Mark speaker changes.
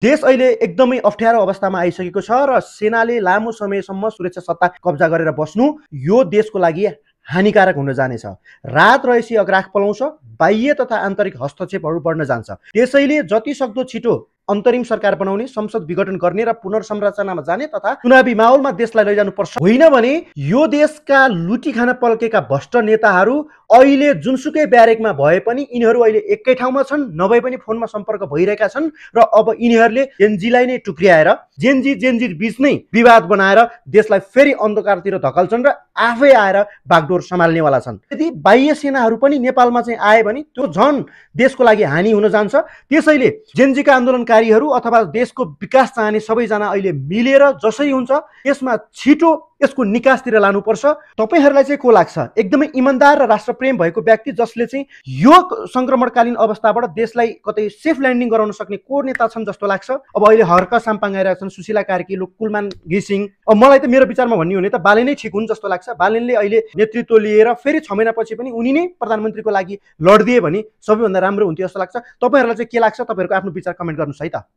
Speaker 1: देश अहिले एकदमै अप्ठ्यारो अवस्थामा आइसकेको छ र सेनाले लामो समयसम्म सुरक्षा सत्ता कब्जा गरेर बस्नु यो देशको लागि हानिकारक हुन जानेछ। रात रहेपछि अग्राख पलाउँछ, बाह्य तथा आन्तरिक हस्तक्षेपहरू बढ्न जान्छ। त्यसैले जति सक्दो छिटो अन्तरिम सरकार बनाउने, संसद विघटन गर्ने र पुनर्संरचनामा जाने तथा चुनावी माहौलमा देशलाई लैजानुपर्छ। होइन भने यो देशका लुटी खान पल्केका भ्रष्ट नेताहरू अहिले जुनसुकै ब्यारेकमा भए पनि यिनीहरू अहिले एकै ठाउँमा छन्, नभए पनि फोनमा सम्पर्क भइरहेका छन् र अब यिनीहरूले जेनजीलाई नै टुक्र्याएर जेनजी बीच नै विवाद बनाएर देशलाई फेरि अन्धकारतिर धकल्छन् र आफै आएर बागडोर सम्हाल्नेवाला छन्। यदि बाह्य सेनाहरू पनि नेपालमा चाहिँ आए भने त्यो झन् देशको लागि हानि हुन जान्छ। त्यसैले जेनजीका आन्दोलनकारीहरू अथवा देशको विकास चाहने सबैजना अहिले मिलेर जसै हुन्छ यसमा छिटो यसको निकासतिर लानुपर्छ। तपाईहरूलाई चाहिँ को लाग्छ एकदमै इमानदार र राष्ट्रप्रेम भएको व्यक्ति जसले चाहिँ यो संक्रमणकालीन अवस्थाबाट देशलाई कतै सेफ ल्यान्डिङ गराउन सक्ने को नेता छन् जस्तो लाग्छ? अब अहिले हर्क साम्पाङ आइरहेका छन्, सुशीला कार्की, कुलमान घिसिङ। अब मलाई त मेरो विचारमा भन्ने हो भने त बालेन नै ठिक हुन् जस्तो लाग्छ। बालेनले अहिले नेतृत्व लिएर फेरि 6 महिनापछि पनि उनी नै प्रधानमन्त्रीको लागि लडिदिए भने सबैभन्दा राम्रो हुन्थ्यो जस्तो लाग्छ। तपाईहरूलाई चाहिँ के लाग्छ? तपाईहरूको आफ्नो विचार कमेन्ट गर्नुहोस् है त।